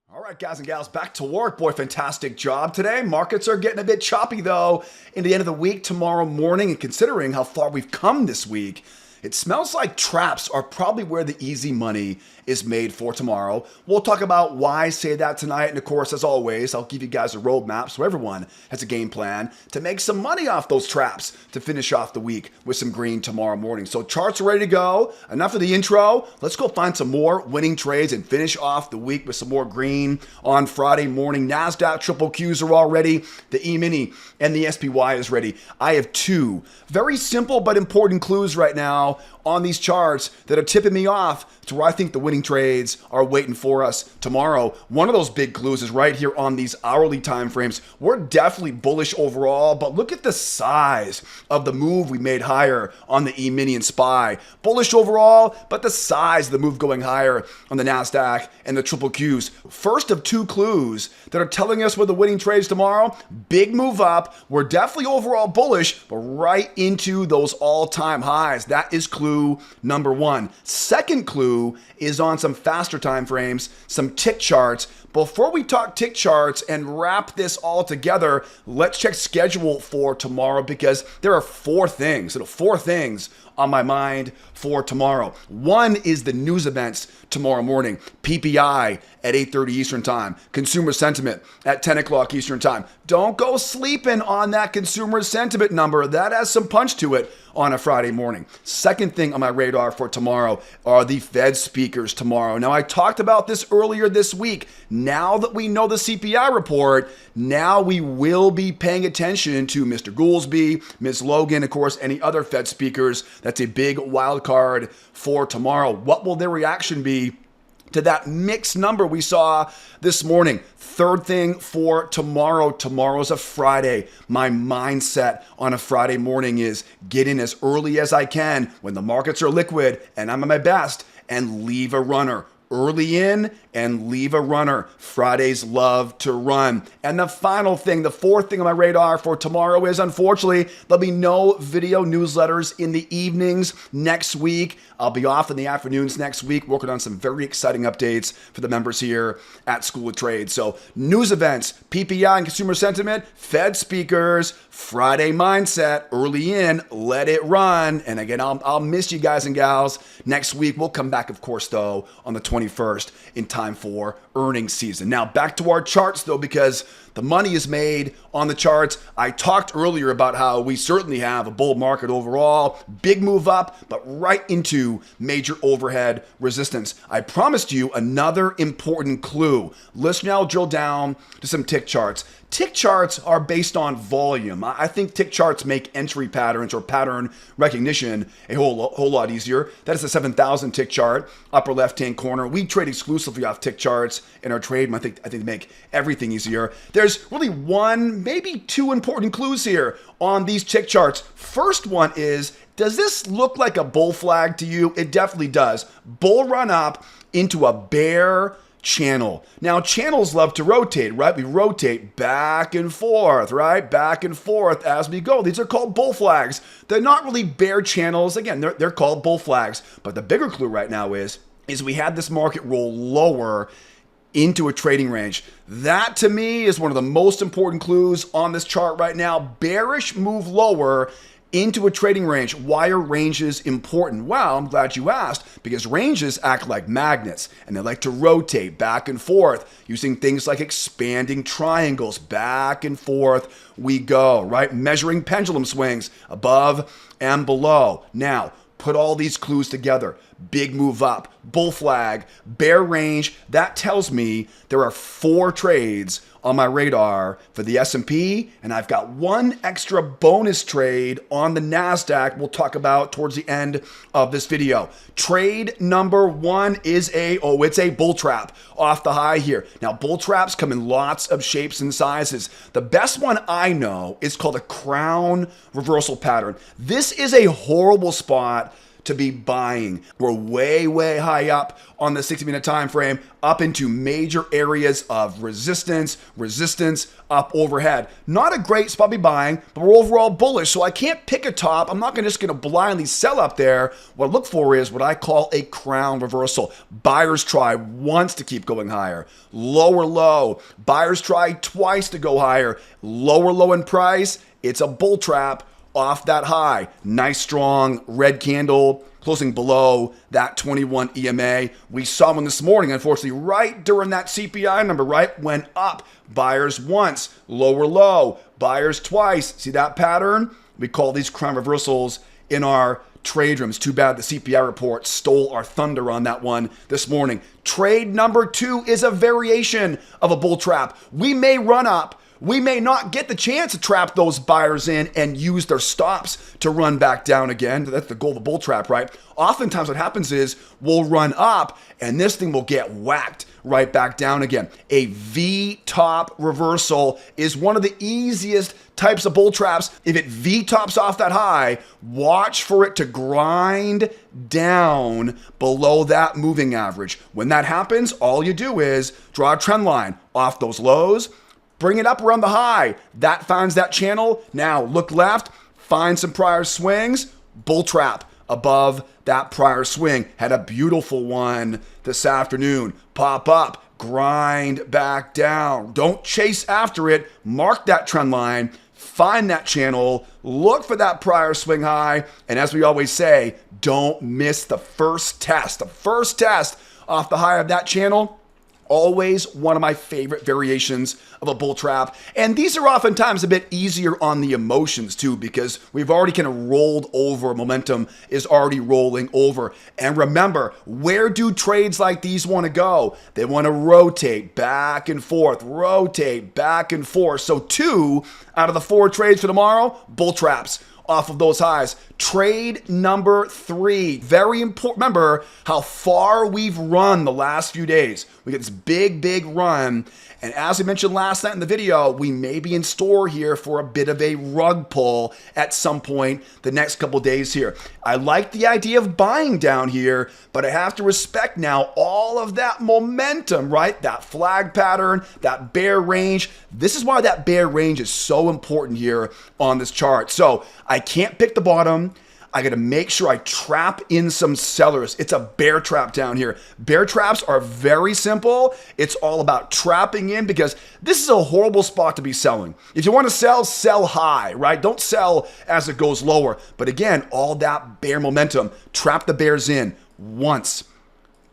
All right, guys and gals, back to work. Boy, fantastic job today. Markets are getting a bit choppy, though, in the end of the week tomorrow morning. And considering how far we've come this week, it smells like traps are probably where the easy money is made for tomorrow. We'll talk about why I say that tonight. And of course, as always, I'll give you guys a roadmap so everyone has a game plan to make some money off those traps to finish off the week with some green tomorrow morning. So charts are ready to go. Enough of the intro. Let's go find some more winning trades and finish off the week with some more green on Friday morning. Nasdaq triple Qs are all ready. The Emini and the SPY is ready. I have two very simple but important clues right now on these charts that are tipping me off to where I think the winning trades are waiting for us tomorrow. One of those big clues is right here on these hourly time frames. We're definitely bullish overall, but look at the size of the move we made higher on the E-mini and SPY. Bullish overall, but the size of the move going higher on the Nasdaq and the triple Qs. First of two clues that are telling us where the winning trades tomorrow. Big move up. We're definitely overall bullish, but right into those all-time highs. That is clue number one. Second clue is on some faster time frames, some tick charts. Before we talk tick charts and wrap this all together, let's check schedule for tomorrow because there are four things on my mind for tomorrow. One is the news events tomorrow morning. PPI at 8:30 Eastern time. Consumer sentiment at 10 o'clock Eastern time. Don't go sleeping on that consumer sentiment number. That has some punch to it on a Friday morning. Second thing on my radar for tomorrow are the Fed speakers tomorrow. Now, I talked about this earlier this week. Now that we know the CPI report, now we will be paying attention to Mr. Goolsbee, Ms. Logan, of course, any other Fed speakers. That's a big wild card for tomorrow. What will their reaction be to that mixed number we saw this morning? Third thing for tomorrow. Tomorrow's a Friday. My mindset on a Friday morning is get in as early as I can when the markets are liquid and I'm at my best and leave a runner. Early in and leave a runner. Fridays love to run. And the final thing, the fourth thing on my radar for tomorrow is, unfortunately, there'll be no video newsletters in the evenings next week. I'll be off in the afternoons next week working on some very exciting updates for the members here at School of Trade. So news events, PPI and consumer sentiment, Fed speakers, Friday mindset, early in, let it run. And again, I'll miss you guys and gals next week. We'll come back, of course, though, on the 21st in time for earnings season. Now, back to our charts, though, because the money is made on the charts. I talked earlier about how we certainly have a bull market overall, big move up, but right into major overhead resistance. I promised you another important clue. Let's now drill down to some tick charts. Tick charts are based on volume. I think tick charts make entry patterns or pattern recognition a whole lot easier. That is the 7,000 tick chart, upper left-hand corner. We trade exclusively off tick charts in our trade, and I think they make everything easier. There's really one, maybe two important clues here on these tick charts. First one is, does this look like a bull flag to you? It definitely does. Bull run up into a bear channel. Now, channels love to rotate, right? We rotate back and forth, right? Back and forth as we go. These are called bull flags. They're not really bear channels. Again, they're called bull flags. But the bigger clue right now is we had this market roll lower into a trading range. That, to me, is one of the most important clues on this chart right now. Bearish move lower into a trading range. Why are ranges important? Well, I'm glad you asked, because ranges act like magnets and they like to rotate back and forth using things like expanding triangles. Back and forth we go, right? Measuring pendulum swings above and below. Now, put all these clues together. Big move up, bull flag, bear range. That tells me there are four trades on my radar for the S&P, and I've got one extra bonus trade on the Nasdaq we'll talk about towards the end of this video. Trade number one is it's a bull trap off the high here. Now, bull traps come in lots of shapes and sizes. The best one I know is called a crown reversal pattern. This is a horrible spot to be buying. We're way high up on the 60-minute time frame, up into major areas of resistance, up overhead. Not a great spot to be buying, but we're overall bullish, so I can't pick a top. I'm not just going to blindly sell up there. What I look for is what I call a crown reversal. Buyers try once to keep going higher. Lower low. Buyers try twice to go higher. Lower low in price. It's a bull trap off that high. Nice strong red candle closing below that 21 EMA. We saw one this morning, unfortunately, right during that CPI number, right? Went up. Buyers once, lower low. Buyers twice. See that pattern? We call these crown reversals in our trade rooms. Too bad the CPI report stole our thunder on that one this morning. Trade number 2 is a variation of a bull trap. We may run up. We may not get the chance to trap those buyers in and use their stops to run back down again. That's the goal of the bull trap, right? Oftentimes what happens is we'll run up and this thing will get whacked right back down again. A V-top reversal is one of the easiest types of bull traps. If it V-tops off that high, watch for it to grind down below that moving average. When that happens, all you do is draw a trend line off those lows, bring it up around the high. That finds that channel. Now look left, find some prior swings, bull trap above that prior swing. Had a beautiful one this afternoon. Pop up, grind back down. Don't chase after it. Mark that trend line, find that channel, look for that prior swing high. And as we always say, don't miss the first test. The first test off the high of that channel. Always one of my favorite variations of a bull trap. And these are oftentimes a bit easier on the emotions too, because we've already kind of rolled over. Momentum is already rolling over. And remember, where do trades like these want to go? They want to rotate back and forth, rotate back and forth. So 2 out of the 4 trades for tomorrow, bull traps off of those highs. Trade number 3, very important. Remember how far we've run the last few days. We get this big run. And as we mentioned last night in the video, we may be in store here for a bit of a rug pull at some point the next couple days here. I like the idea of buying down here, but I have to respect now all of that momentum, right? That flag pattern, that bear range. This is why that bear range is so important here on this chart. So I can't pick the bottom. I got to make sure I trap in some sellers. It's a bear trap down here. Bear traps are very simple. It's all about trapping in because this is a horrible spot to be selling. If you want to sell, sell high, right? Don't sell as it goes lower. But again, all that bear momentum, trap the bears in once,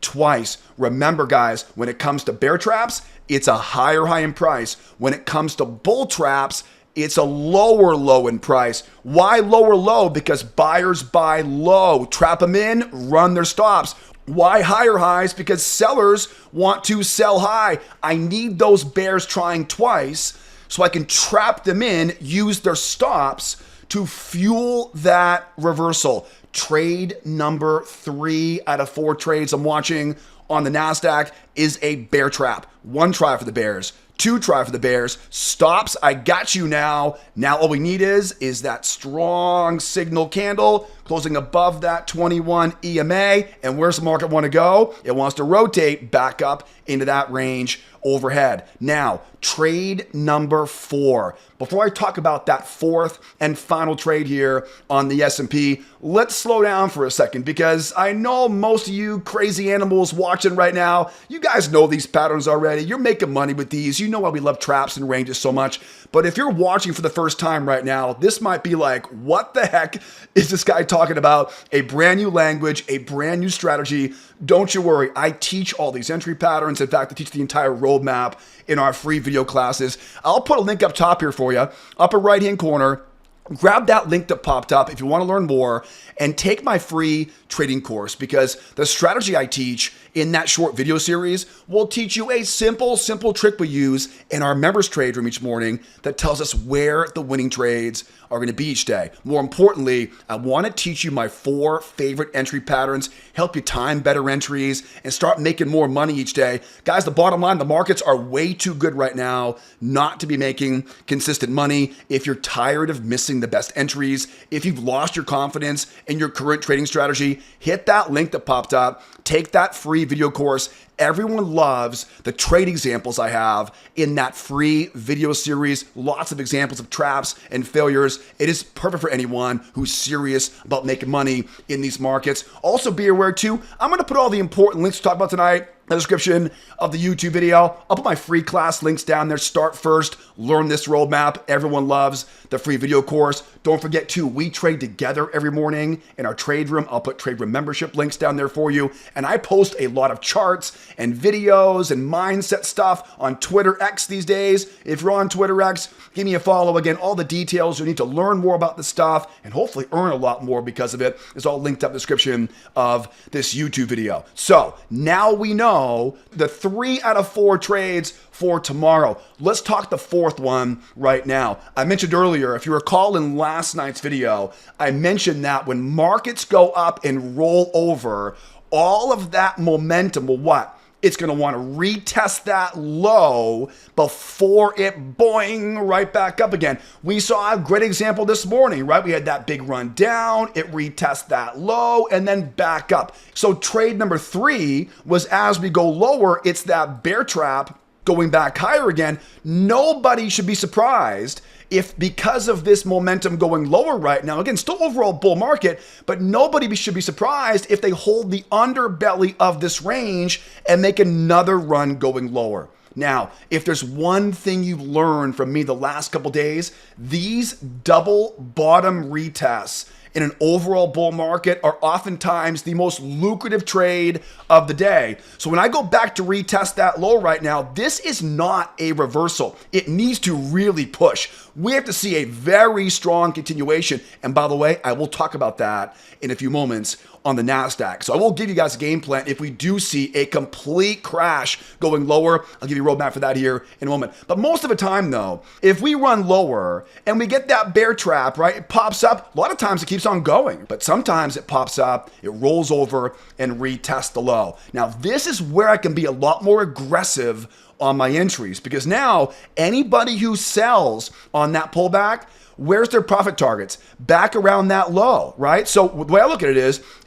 twice. Remember, guys, when it comes to bear traps, it's a higher high in price. When it comes to bull traps, it's a lower low in price. Why lower low? Because buyers buy low, trap them in, run their stops. Why higher highs? Because sellers want to sell high. I need those bears trying twice so I can trap them in, use their stops to fuel that reversal. Trade number 3 out of 4 trades I'm watching on the Nasdaq is a bear trap. 1 try for the bears. 2 try for the bears. Stops, I got you now. Now all we need is that strong signal candle closing above that 21 EMA. And where's the market want to go? It wants to rotate back up into that range overhead. Now, trade number 4. Before I talk about that 4th and final trade here on the S&P, let's slow down for a second because I know most of you crazy animals watching right now, you guys know these patterns already. You're making money with these. You know why we love traps and ranges so much. But if you're watching for the first time right now, this might be like, what the heck is this guy talking about? A brand new language, a brand new strategy. Don't you worry. I teach all these entry patterns. In fact, I teach the entire roadmap in our free video classes. I'll put a link up top here for you, upper right-hand corner. Grab that link that popped up if you want to learn more and take my free trading course because the strategy I teach In that short video series, we'll teach you a simple trick we use in our members trade room each morning that tells us where the winning trades are going to be each day. More importantly, I want to teach you my 4 favorite entry patterns, help you time better entries, and start making more money each day. Guys, the bottom line, the markets are way too good right now not to be making consistent money. If you're tired of missing the best entries, if you've lost your confidence in your current trading strategy, hit that link that popped up. Take that free video course. Everyone loves the trade examples I have in that free video series. Lots of examples of traps and failures. It is perfect for anyone who's serious about making money in these markets. Also be aware too, I'm going to put all the important links to talk about tonight in the description of the YouTube video. I'll put my free class links down there. Start first, learn this roadmap. Everyone loves the free video course. Don't forget too, we trade together every morning in our trade room. I'll put trade room membership links down there for you. And I post a lot of charts and videos and mindset stuff on Twitter X these days. If you're on Twitter X, give me a follow. Again, all the details you need to learn more about the stuff and hopefully earn a lot more because of it is all linked up in the description of this YouTube video. So now we know the 3 out of 4 trades for tomorrow. Let's talk the 4th one right now. I mentioned earlier, if you recall in last night's video, I mentioned that when markets go up and roll over, all of that momentum will what? It's going to want to retest that low before it boing right back up again. We saw a great example this morning, right? We had that big run down, it retests that low and then back up. So trade number 3 was as we go lower, it's that bear trap going back higher again. Nobody should be surprised if because of this momentum going lower right now, again, still overall bull market, but nobody should be surprised if they hold the underbelly of this range and make another run going lower. Now, if there's one thing you've learned from me the last couple days, these double bottom retests in an overall bull market are oftentimes the most lucrative trade of the day. So when I go back to retest that low right now, this is not a reversal. It needs to really push. We have to see a very strong continuation. And by the way, I will talk about that in a few moments on the Nasdaq. So I will give you guys a game plan if we do see a complete crash going lower. I'll give you a roadmap for that here in a moment. But most of the time though, if we run lower and we get that bear trap, right, it pops up. A lot of times it keeps on going, but sometimes it pops up, it rolls over and retests the low. Now this is where I can be a lot more aggressive on my entries because now anybody who sells on that pullback, where's their profit targets? Back around that low, right? So the way I look at it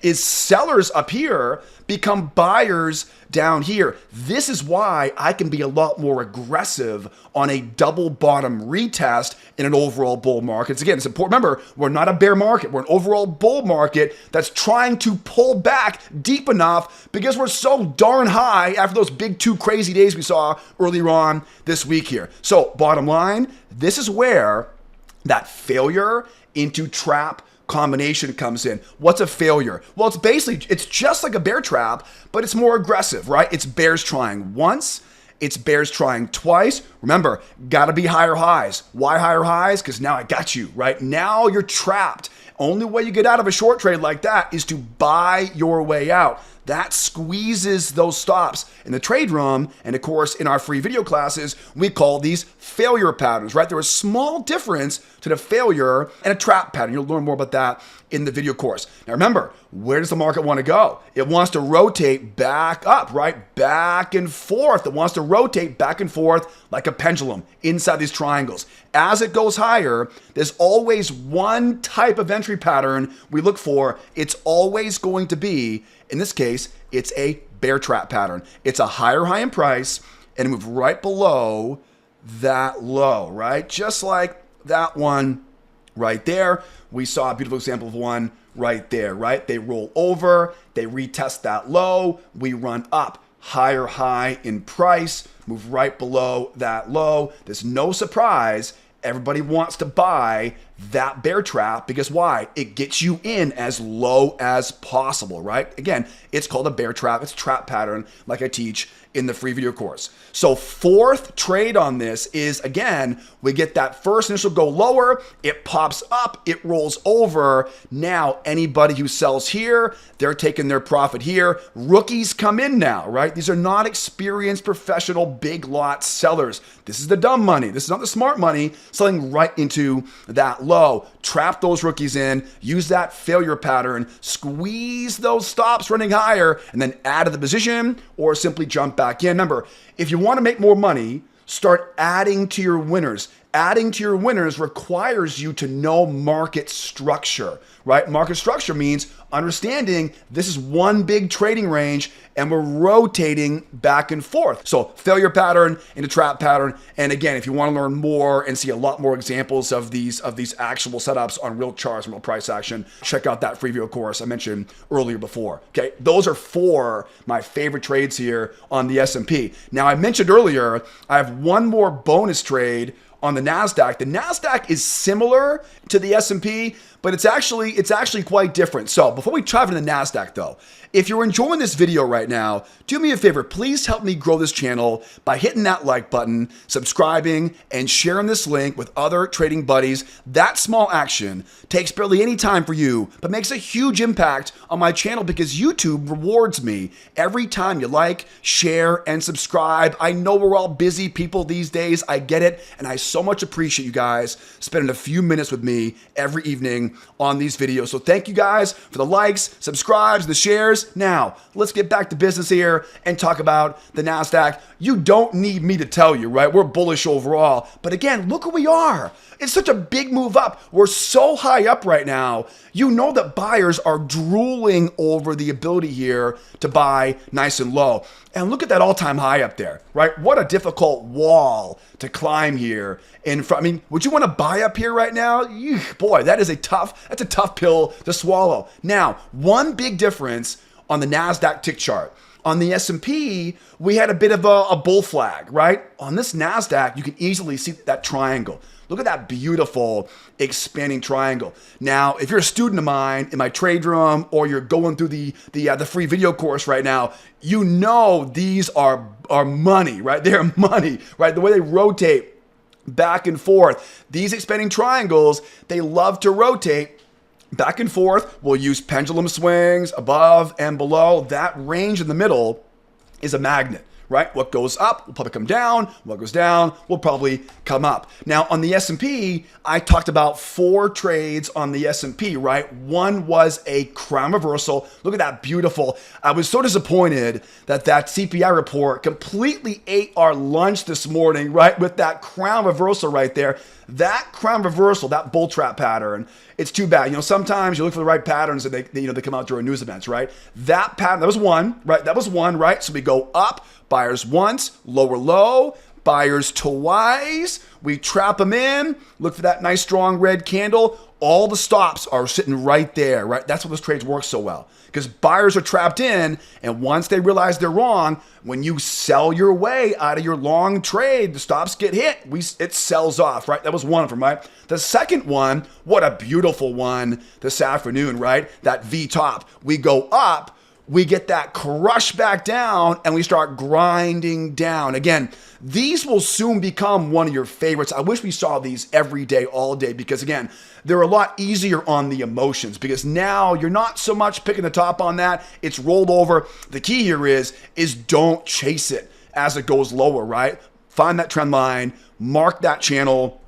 is sellers up here become buyers down here. This is why I can be a lot more aggressive on a double bottom retest in an overall bull market. Again, it's important. Remember, we're not a bear market. We're an overall bull market that's trying to pull back deep enough because we're so darn high after those big 2 crazy days we saw earlier on this week here. So bottom line, this is where that failure into trap combination comes in. What's a failure? Well, it's just like a bear trap, but it's more aggressive, right? It's bears trying once, it's bears trying twice. Remember, gotta be higher highs. Why higher highs? Because now I got you, right? Now you're trapped. Only way you get out of a short trade like that is to buy your way out. That squeezes those stops in the trade room. And of course, in our free video classes, we call these failure patterns, right? There's a small difference to the failure and a trap pattern. You'll learn more about that in the video course. Now remember, where does the market want to go? It wants to rotate back up, right? Back and forth. It wants to rotate back and forth like a pendulum inside these triangles. As it goes higher, there's always one type of entry pattern we look for. It's always going to be, in this case, it's a bear trap pattern. It's a higher high in price and move right below that low, right? Just like that one right there. We saw a beautiful example of one right there, right? They roll over, they retest that low, we run up, higher high in price, move right below that low. There's no surprise. Everybody wants to buy that bear trap because why? It gets you in as low as possible, right? Again, it's called a bear trap. It's a trap pattern like I teach in the free video course. So fourth trade on this is, again, we get that first initial go lower, it pops up, it rolls over. Now, anybody who sells here, they're taking their profit here. Rookies come in now, right? These are not experienced professional big lot sellers. This is the dumb money. This is not the smart money selling right into that low. Trap those rookies in, use that failure pattern, squeeze those stops running higher, and then add to the position or simply jump back in. Remember, if you want to make more money, start adding to your winners. Adding to your winners requires you to know market structure, right? Market structure means understanding this is one big trading range and we're rotating back and forth. So failure pattern into trap pattern. And again, if you want to learn more and see a lot more examples of these actual setups on real charts and real price action, check out that free video course I mentioned earlier before. Okay, those are 4 my favorite trades here on the S&P. Now I mentioned earlier, I have one more bonus trade on the Nasdaq. The Nasdaq is similar to the S&P, but it's actually quite different. So before we dive into the Nasdaq though, if you're enjoying this video right now, do me a favor, please help me grow this channel by hitting that like button, subscribing, and sharing this link with other trading buddies. That small action takes barely any time for you, but makes a huge impact on my channel because YouTube rewards me every time you like, share, and subscribe. I know we're all busy people these days. I get it. And I so much appreciate you guys spending a few minutes with me every evening on these videos. So thank you guys for the likes, subscribes, the shares. Now, let's get back to business here and talk about the Nasdaq. You don't need me to tell you, right? We're bullish overall. But again, look where we are. It's such a big move up. We're so high up right now. You know that buyers are drooling over the ability here to buy nice and low. And look at that all-time high up there, right? What a difficult wall to climb here. I mean, would you want to buy up here right now? Boy, that's a tough pill to swallow. Now, one big difference on the Nasdaq tick chart. On the S&P, we had a bit of a bull flag, right? On this Nasdaq, you can easily see that triangle. Look at that beautiful expanding triangle. Now, if you're a student of mine in my trade room or you're going through the free video course right now, you know these are money, right? They're money, right? The way they rotate back and forth. These expanding triangles, they love to rotate back and forth. We'll use pendulum swings above and below. That range in the middle is a magnet, right? What goes up will probably come down. What goes down will probably come up. Now on the S&P, I talked about 4 trades on the S&P, right? One was a crown reversal. Look at that beautiful. I was so disappointed that CPI report completely ate our lunch this morning, right? With that crown reversal right there. That crown reversal, that bull trap pattern, it's too bad. You know, sometimes you look for the right patterns and they come out during news events, right? That pattern, that was one, right? That was one, right? So we go up, buyers once, lower low, buyers twice. We trap them in, look for that nice strong red candle. All the stops are sitting right there, right? That's why those trades work so well. Because buyers are trapped in, and once they realize they're wrong, when you sell your way out of your long trade, the stops get hit, it sells off, right? That was one of them, right? The second one, what a beautiful one this afternoon, right? That V top. We go up, we get that crush back down, and we start grinding down. Again, these will soon become one of your favorites. I wish we saw these every day, all day, because again, they're a lot easier on the emotions because now you're not so much picking the top on that. It's rolled over. The key here is don't chase it as it goes lower, right? Find that trend line, mark that channel,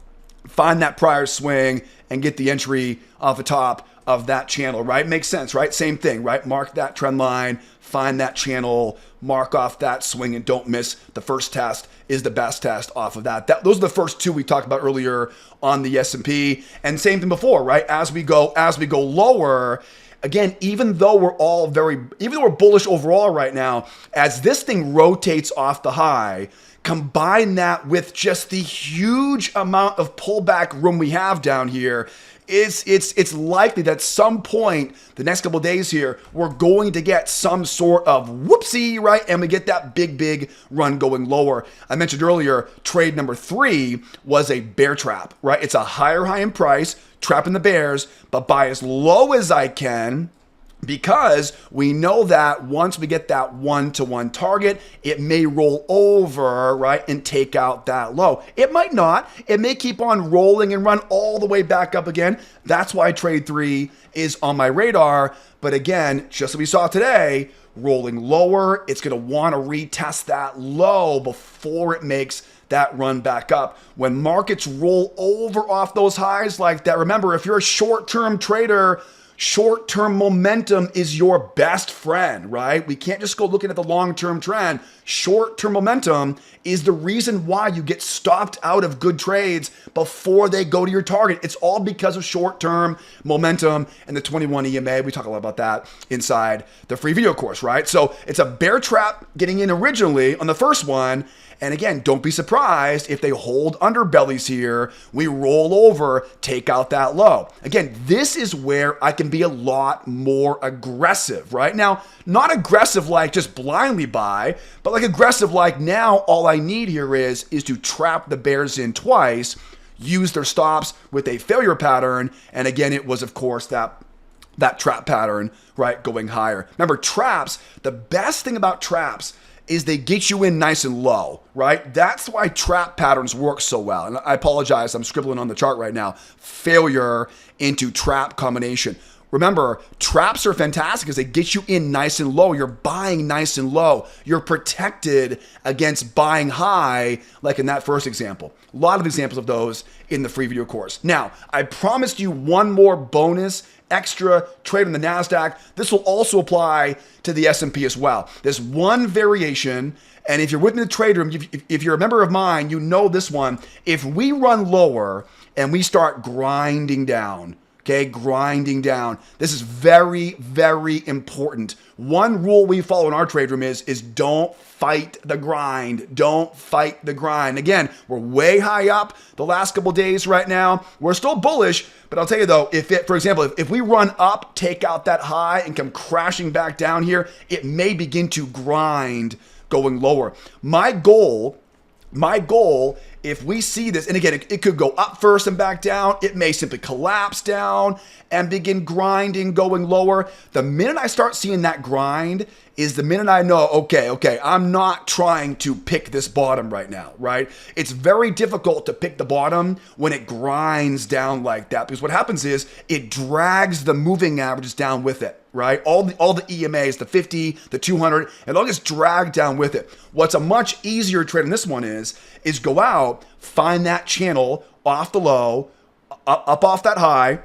find that prior swing, and get the entry off the top of that channel, right? Makes sense, right? Same thing, right? Mark that trend line, find that channel, mark off that swing, and don't miss the first test is the best test off of that. Those are the first 2 we talked about earlier on the S&P. And same thing before, right? As we go lower, again, even though we're bullish overall right now, as this thing rotates off the high, combine that with just the huge amount of pullback room we have down here, it's likely that at some point the next couple of days here, we're going to get some sort of whoopsie, right? And we get that big run going lower. I mentioned earlier, trade number 3 was a bear trap, right? It's a higher high in price, trapping the bears, but buy as low as I can, because we know that once we get that 1-to-1 target, it may roll over, right, and take out that low. It might not. It may keep on rolling and run all the way back up again. That's why trade 3 is on my radar. But again, just as we saw today, rolling lower, it's going to want to retest that low before it makes that run back up. When markets roll over off those highs like that, remember, if you're a short-term trader, short-term momentum is your best friend, right? We can't just go looking at the long-term trend. Short-term momentum is the reason why you get stopped out of good trades before they go to your target. It's all because of short-term momentum and the 21 EMA. We talk a lot about that inside the free video course, right? So it's a bear trap getting in originally on the first one. And again, don't be surprised if they hold underbellies here, we roll over, take out that low. Again, this is where I can be a lot more aggressive, right? Now, not aggressive like just blindly buy, but like aggressive like now all I need here is to trap the bears in twice, use their stops with a failure pattern. And again, it was, of course, that trap pattern, right, going higher. Remember, traps, the best thing about traps is they get you in nice and low, right? That's why trap patterns work so well. And I apologize, I'm scribbling on the chart right now. Failure into trap combination. Remember, traps are fantastic because they get you in nice and low. You're buying nice and low. You're protected against buying high, like in that first example. A lot of examples of those in the free video course. Now, I promised you one more bonus extra trade on the Nasdaq. This will also apply to the S&P as well. There's one variation, and if you're within the trade room, if you're a member of mine, you know this one. If we run lower and we start grinding down, okay, grinding down, this is very, very important. One rule we follow in our trade room is don't fight the grind. Don't fight the grind. Again, we're way high up the last couple days right now. We're still bullish, but I'll tell you though, for example, if we run up, take out that high and come crashing back down here, it may begin to grind going lower. My goal, if we see this, and again, it could go up first and back down. It may simply collapse down and begin grinding, going lower. The minute I start seeing that grind is the minute I know, okay, I'm not trying to pick this bottom right now, right? It's very difficult to pick the bottom when it grinds down like that, because what happens is it drags the moving averages down with it, right? All the EMAs, the 50, the 200, it all gets dragged down with it. What's a much easier trade in this one is go out, find that channel off the low, up off that high,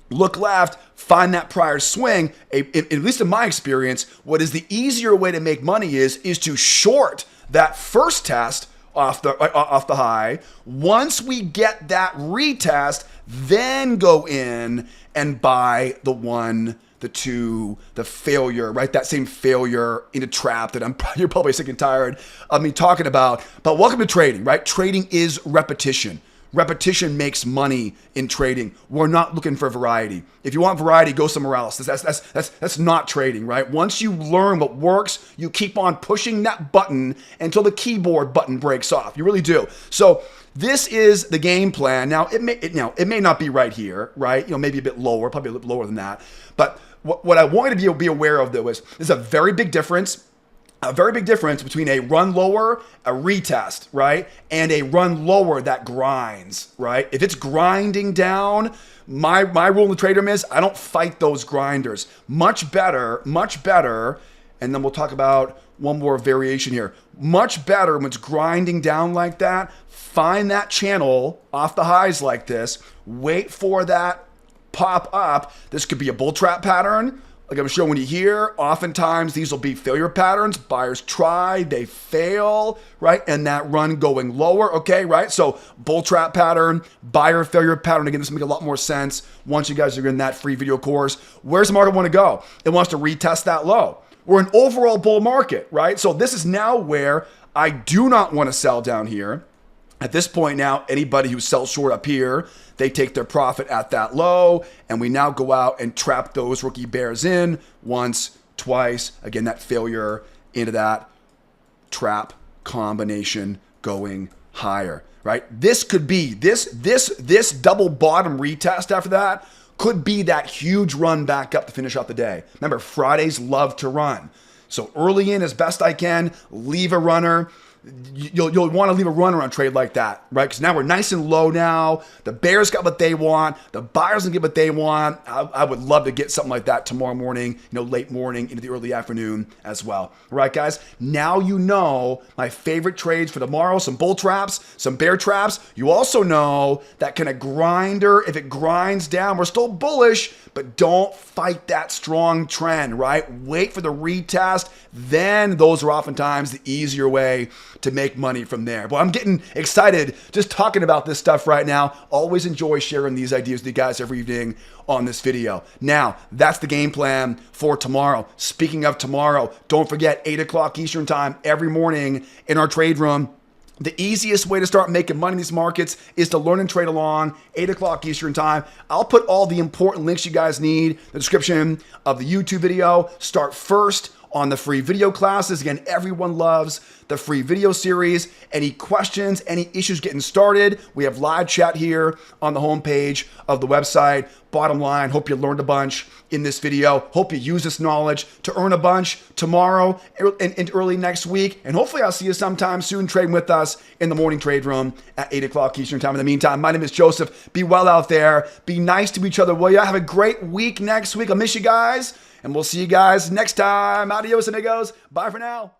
look left, find that prior swing. At least in my experience, what is the easier way to make money is to short that first test off the high. Once we get that retest, then go in and buy the 1, the 2, the failure, right? That same failure in a trap that you're probably sick and tired of me talking about. But welcome to trading, right? Trading is repetition. Repetition makes money in trading. We're not looking for variety. If you want variety, go somewhere else. That's not trading, right? Once you learn what works, you keep on pushing that button until the keyboard button breaks off. You really do. So this is the game plan. Now it may not be right here, right? Maybe a bit lower, probably a little lower than that. But what I want you to be aware of though is there's a very big difference. A very big difference between a run lower, a retest, right? And a run lower that grinds, right? If it's grinding down, my rule in the trade room is I don't fight those grinders. Much better. And then we'll talk about one more variation here. Much better when it's grinding down like that. Find that channel off the highs like this. Wait for that pop up. This could be a bull trap pattern. Like I'm showing you here, oftentimes these will be failure patterns. Buyers try, they fail, right? And that run going lower, okay, right? So bull trap pattern, buyer failure pattern. Again, this will make a lot more sense once you guys are in that free video course. Where's the market want to go? It wants to retest that low. We're an overall bull market, right? So this is now where I do not want to sell down here. At this point now, anybody who sells short up here, they take their profit at that low, and we now go out and trap those rookie bears in once, twice. Again, that failure into that trap combination going higher, right? This could be this double bottom retest after that could be that huge run back up to finish out the day. Remember, Fridays love to run. So early in as best I can, leave a runner. You'll want to leave a runner on a trade like that, right? Because now we're nice and low now. The bears got what they want. The buyers can get what they want. I would love to get something like that tomorrow morning, late morning into the early afternoon as well. All right, guys? Now you know my favorite trades for tomorrow, some bull traps, some bear traps. You also know that kind of grinder, if it grinds down, we're still bullish, but don't fight that strong trend, right? Wait for the retest. Then those are oftentimes the easier way to make money from there. But I'm getting excited just talking about this stuff right now. Always enjoy sharing these ideas with you guys every evening on this video. Now, that's the game plan for tomorrow. Speaking of tomorrow, don't forget 8 o'clock Eastern time every morning in our trade room. The easiest way to start making money in these markets is to learn and trade along, 8 o'clock Eastern time. I'll put all the important links you guys need in the description of the YouTube video. Start first on the free video classes. Again, everyone loves the free video series. Any questions, any issues getting started, we have live chat here on the homepage of the website. Bottom line, hope you learned a bunch in this video. Hope you use this knowledge to earn a bunch tomorrow and early next week. And hopefully I'll see you sometime soon trading with us in the morning trade room at 8 o'clock Eastern time. In the meantime, my name is Joseph. Be well out there. Be nice to each other, will ya? Have a great week next week. I'll miss you guys. And we'll see you guys next time. Adios, amigos. Bye for now.